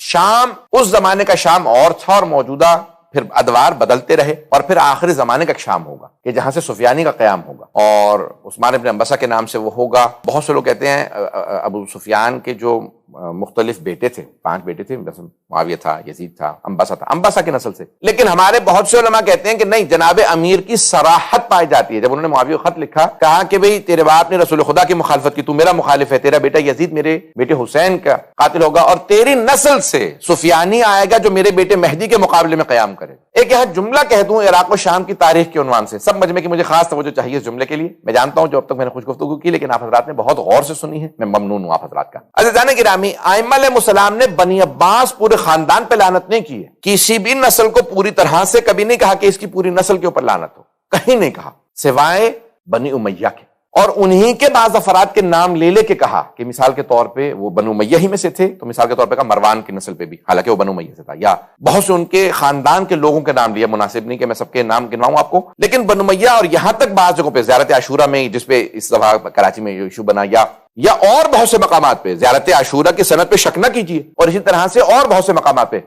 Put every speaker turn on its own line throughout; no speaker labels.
شام اس زمانے کا شام اور تھا، اور موجودہ پھر ادوار بدلتے رہے، اور پھر آخری زمانے کا شام ہوگا کہ جہاں سے سفیانی کا قیام ہوگا، اور عثمان ابن انبسہ کے نام سے وہ ہوگا۔ بہت سے لوگ کہتے ہیں ابو سفیان کے جو مختلف بیٹے تھے، 5 بیٹے تھے، معاویہ تھا، یزید تھا، انبسہ تھا، انبسہ کی نسل سے، لیکن ہمارے بہت سے علماء کہتے ہیں کہ نہیں، جناب امیر کی صراحت پائی جاتی ہے۔ جب انہوں نے معاویہ کو خط لکھا، کہا کہ بھئی تیرے باپ نے رسول خدا کی مخالفت کی، تو میرا مخالف ہے، تیرا بیٹا یزید میرے بیٹے حسین کا قاتل ہوگا، اور تیری نسل سے سفیانی آئے گا جو میرے بیٹے مہدی کے مقابلے میں قیام کرے۔ ایک یہاں جملہ کہہ دوں عراق و شام کی تاریخ کے عنوان سے، سب مجمع کی مجھے خاص توجہ چاہیے اس جملے کے لیے۔ میں جانتا ہوں جو اب تک میں نے کچھ گفتگو کی، لیکن آپ حضرات نے بہت غور سے سنی ہے، میں ممنون ہوں آپ حضرات کا۔ عزیزان گرامی، ائمہ علیہ السلام نے بنی عباس پورے خاندان پہ لعنت نہیں کی ہے، کسی بھی نسل کو پوری طرح سے کبھی نہیں کہا کہ اس کی پوری نسل کے اوپر لعنت ہو، کہیں نہیں کہا، سوائے بنی امیہ کے، اور انہی کے بعض افراد کے نام لے لے کے کہا کہ مثال کے طور پہ وہ بنو امیہ ہی میں سے تھے، تو مثال کے طور پہ کہا مروان کی نسل پہ بھی، حالانکہ وہ بنو امیہ سے تھا، یا بہت سے ان کے خاندان کے لوگوں کے نام لیا، مناسب نہیں کہ میں سب کے نام گنواؤں آپ کو، لیکن بنو امیہ، اور یہاں تک بعض جگہوں پہ زیارت عاشورہ میں، جس پہ اس دفعہ کراچی میں ایشو بنا، یا اور بہت سے مقامات پہ زیارت عاشورہ کی سند پہ شک نہ کیجیے، اور اسی طرح سے اور بہت سے مقامات پہ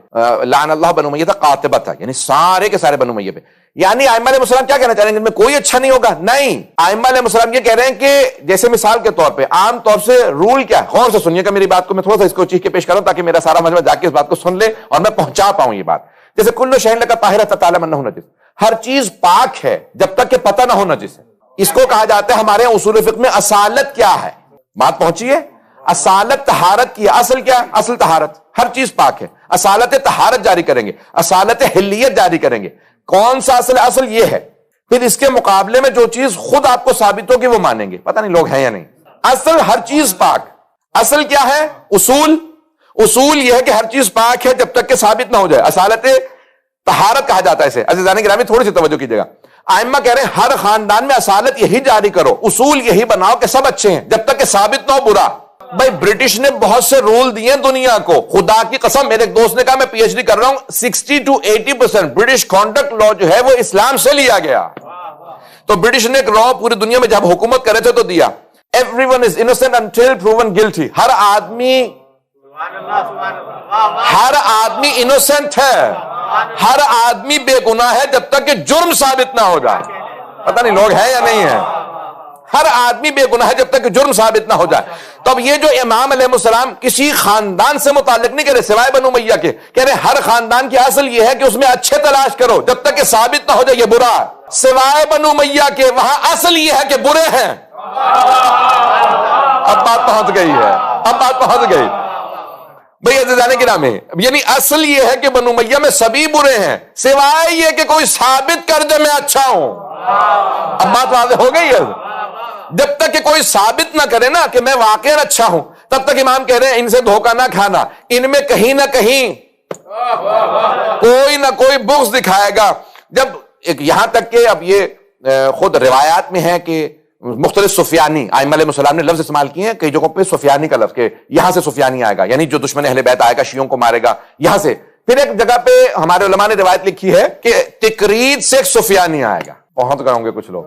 لعن اللہ بنو امیہ قاطبہ تھا، یعنی سارے کے سارے بنو امیہ پہ۔ یعنی ائمہ علیہ السلام کیا کہنا چاہ رہے ہیں، ان میں کوئی اچھا نہیں ہوگا؟ نہیں، ائمہ علیہ السلام یہ کہہ رہے ہیں کہ جیسے مثال کے طور پہ عام طور سے رول کیا ہے، غور سے سنیے گا میری بات کو، میں تھوڑا سا اس کو چیخ کے پیش کروں تاکہ میرا سارا مجمع جا کے اس بات کو سن لے اور میں پہنچا پاؤں یہ بات۔ جیسے کل شیء لک طاہر حتی تعلم انہ نجس، ہر چیز پاک ہے جب تک کہ پتہ نہ ہو نجس ہے۔ اس کو کہا جاتا ہے ہمارے اصول فقہ میں اصالت کیا ہے، بات پہنچیے، اصالت طہارت کی اصل کیا ہے، اصل طہارت، ہر چیز پاک ہے، اصالت طہارت جاری کریں گے، اصالت حلیت جاری کریں گے۔ کون سا اصل؟ اصل یہ ہے، پھر اس کے مقابلے میں جو چیز خود آپ کو ثابت ہوگی وہ مانیں گے، پتہ نہیں لوگ ہیں یا نہیں۔ اصل ہر چیز پاک، اصل کیا ہے؟ اصول، اصول یہ ہے کہ ہر چیز پاک ہے جب تک کہ ثابت نہ ہو جائے، اصالت طہارت کہا جاتا ہے اسے۔ عزیزان گرامی تھوڑی سی توجہ کیجیے گا، ائمہ کہہ رہے ہیں ہر خاندان میں اصالت یہی جاری کرو، اصول یہی بناؤ کہ سب اچھے ہیں جب تک کہ ثابت نہ ہو برا۔ بھائی برٹش نے بہت سے رول دیے دنیا کو، خدا کی قسم، میرے ایک دوست نے کہا میں پی ایچ ڈی کر رہا ہوں، 60 to 80% برٹش کانڈکٹ لا جو ہے وہ اسلام سے لیا گیا۔ تو برٹش نے ایک لا پوری دنیا میں جب حکومت کرے تھے تو دیا، everyone is innocent until proven guilty، ہر آدمی انوسنٹ ہے، ہر آدمی بے گناہ ہے جب تک کہ جرم ثابت نہ ہو جائے۔ پتہ نہیں لوگ ہیں یا نہیں ہیں، ہر آدمی بے گناہ ہے جب تک کہ جرم ثابت نہ ہو جائے۔ تو اب یہ جو امام علیہ السلام کسی خاندان سے متعلق نہیں کہہ رہے سوائے بنو امیہ کے، کہہ رہے ہر خاندان کی اصل یہ ہے کہ اس میں اچھے تلاش کرو جب تک کہ ثابت نہ ہو جائے یہ برا ہے، سوائے بنو امیہ کے وہاں اصل یہ ہے کہ برے ہیں۔ اب بات پہنچ گئی ہے، اب بات پہنچ گئی بھئی عزیزان گرامی، یعنی اصل یہ ہے کہ بنو امیہ میں سبھی برے ہیں سوائے یہ کہ کوئی ثابت کر دے میں اچھا ہوں۔ اب بات واضح ہو گئی ہے، جب تک کہ کوئی ثابت نہ کرے نا کہ میں واقعا اچھا ہوں تب تک امام کہہ رہے ہیں ان سے دھوکہ نہ کھانا، ان میں کہیں نہ کہیں کوئی نہ کوئی بغض دکھائے گا۔ جب یہاں تک کہ اب یہ خود روایات میں ہے کہ مختلف سفیانی، ائمہ علیہ السلام نے لفظ استعمال کیے ہیں کئی جگہوں پہ سفیانی کا لفظ، کہ یہاں سے سفیانی آئے گا، یعنی جو دشمن اہل بیت آئے گا شیعوں کو مارے گا یہاں سے۔ پھر ایک جگہ پہ ہمارے علماء نے روایت لکھی ہے کہ تکرید سے ایک سفیانی آئے گا، پہنچ گئے ہوں گے کچھ لوگ،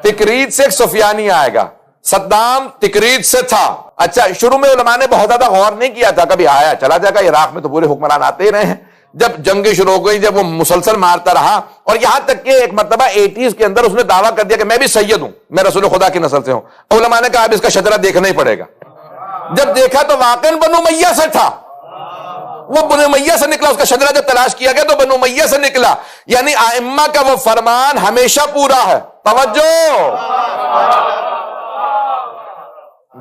تکرید سے ایک سفیانی آئے گا، صدام تکرید سے تھا۔ اچھا، شروع میں علماء نے بہت زیادہ غور نہیں کیا تھا، کبھی آیا چلا جائے گا، عراق میں تو پورے حکمران آتے ہی رہے ہیں، جب جنگیں شروع ہو گئی، جب وہ مسلسل مارتا رہا، اور یہاں تک کہ ایک مرتبہ 80s کے اندر اس نے دعویٰ کر دیا کہ میں بھی سید ہوں، میں رسول خدا کی نسل سے ہوں۔ علماء نے کہا اب اس کا شجرہ دیکھنا ہی پڑے گا۔ جب دیکھا تو واقعاً بنو امیہ سے تھا، وہ بنو امیہ سے نکلا، اس کا شجرہ جب تلاش کیا گیا تو بنو امیہ سے نکلا، یعنی ائمہ کا وہ فرمان ہمیشہ پورا ہے۔ توجہ،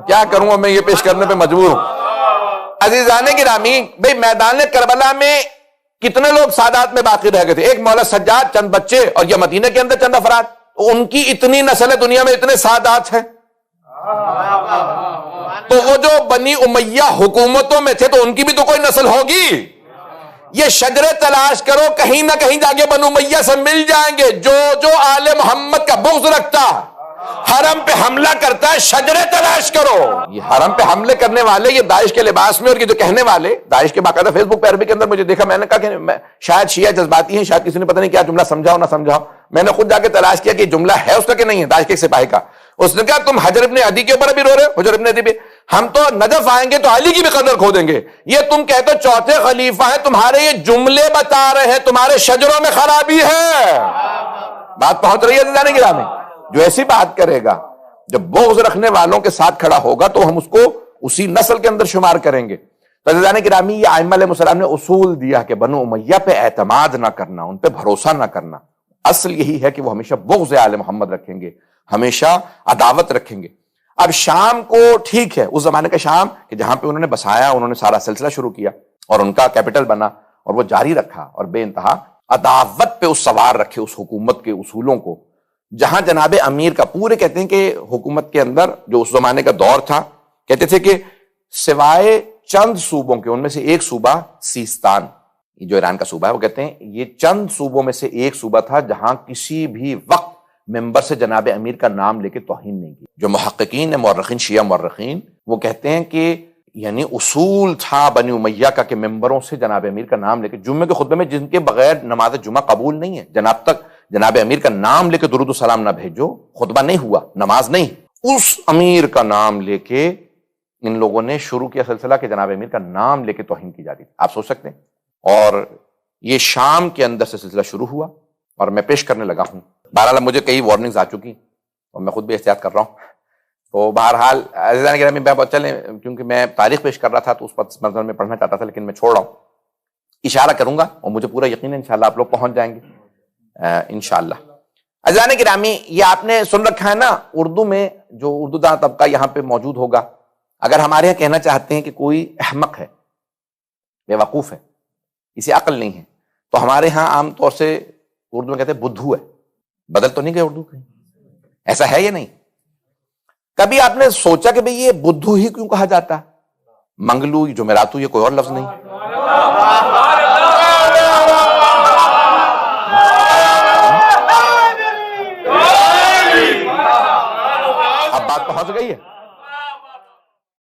کیا کروں میں یہ پیش کرنے پہ مجبور ہوں۔ عزیزان گرامی، بھئی میدان کربلا میں کتنے لوگ سادات میں باقی رہ گئے تھے؟ ایک مولا سجاد، چند بچے، اور یہ مدینہ کے اندر چند افراد، ان کی اتنی نسل ہے دنیا میں، اتنے سادات ہیں۔ تو وہ جو بنی امیہ حکومتوں میں تھے تو ان کی بھی تو کوئی نسل ہوگی۔ یہ شجرے تلاش کرو، کہیں نہ کہیں جا کے بنو امیہ سے مل جائیں گے۔ جو آل محمد کا بغض رکھتا، حرم پہ حملہ کرتا ہے، شجرے تلاش کرو۔ یہ حرم پہ حملے کرنے والے، یہ داعش کے لباس میں، اور یہ جو کہنے والے داعش کے باقاعدہ فیس بک پہ عربی کے اندر مجھے دیکھا، میں نے کہا کہ شاید شیعہ جذباتی ہیں، شاید کسی نے پتہ نہیں کیا جملہ سمجھاؤ نہ سمجھاؤ، میں نے خود جا کے تلاش کیا کہ جملہ ہے اس کا کہ نہیں ہے، داعش کے سپاہی کا۔ اس نے کہا تم حجر ابن عدی کے اوپر بھی رو رہے ہو، حجر ابن عدی بھی، ہم تو نجف آئیں گے تو علی کی بھی قدر کھو دیں گے. یہ تم کہتے ہو چوتھے خلیفہ ہیں, تمہارے یہ جملے بتا رہے ہیں تمہارے شجروں میں خرابی ہے. بات پہنچ رہی ہے عزیزان گرامی؟ جو ایسی بات کرے گا, جب بغض رکھنے والوں کے ساتھ کھڑا ہوگا تو ہم اس کو اسی نسل کے اندر شمار کریں گے. تو عزیزان گرامی, یہ ائمہ علیہ السلام نے اصول دیا کہ بنو امیہ پہ اعتماد نہ کرنا, ان پہ بھروسہ نہ کرنا. اصل یہی ہے کہ وہ ہمیشہ بغض آل محمد رکھیں گے, ہمیشہ عداوت رکھیں گے. اب شام کو ٹھیک ہے, اس زمانے کا شام کہ جہاں پہ انہوں نے بسایا, انہوں نے سارا سلسلہ شروع کیا اور ان کا کیپٹل بنا اور وہ جاری رکھا اور بے انتہا عداوت پہ اس سوار رکھے اس حکومت کے اصولوں کو. جہاں جناب امیر کا پورے کہتے ہیں کہ حکومت کے اندر جو اس زمانے کا دور تھا, کہتے تھے کہ سوائے چند صوبوں کے, ان میں سے ایک صوبہ سیستان جو ایران کا صوبہ ہے, وہ کہتے ہیں یہ چند صوبوں میں سے ایک صوبہ تھا جہاں کسی بھی وقت ممبر سے جناب امیر کا نام لے کے توہین نہیں کی. جو محققین مورخین, شیعہ مورخین, وہ کہتے ہیں کہ یعنی اصول تھا بنی امیہ کا کہ ممبروں سے جناب امیر کا نام لے کے, جمعے کے خطبے میں جن کے بغیر نماز جمعہ قبول نہیں ہے, جناب تک جناب امیر کا نام لے کے درود و سلام نہ بھیجو, خطبہ نہیں ہوا, نماز نہیں. اس امیر کا نام لے کے ان لوگوں نے شروع کیا سلسلہ کہ جناب امیر کا نام لے کے توہین کی جاتی تھی. آپ سوچ سکتے ہیں. اور یہ شام کے اندر سے سلسلہ شروع ہوا اور میں پیش کرنے لگا ہوں. بہرحال مجھے کئی وارننگز آ چکی اور میں خود بھی احتیاط کر رہا ہوں. تو بہرحال عزیزان گرامی, چلیں, کیونکہ میں تاریخ پیش کر رہا تھا تو اس پر منظر میں پڑھنا چاہتا تھا, لیکن میں چھوڑ رہا ہوں. اشارہ کروں گا اور مجھے پورا یقین ہے انشاءاللہ آپ لوگ پہنچ جائیں گے انشاءاللہ. عزیزان گرامی, یہ آپ نے سن رکھا ہے نا, اردو میں جو اردو داں طبقہ یہاں پہ موجود ہوگا, اگر ہمارے یہاں کہنا چاہتے ہیں کہ کوئی احمق ہے, بے وقوف ہے, اسے عقل نہیں ہے, تو ہمارے ہاں عام طور سے اردو میں کہتے ہیں بدھو ہے. بدل تو نہیں گئے اردو کہیں, ایسا ہے یا نہیں؟ کبھی آپ نے سوچا کہ بھئی یہ بدھو ہی کیوں کہا جاتا ہے؟ منگلو, جمعراتو, یہ کوئی اور لفظ نہیں. اب بات پہنچ گئی ہے.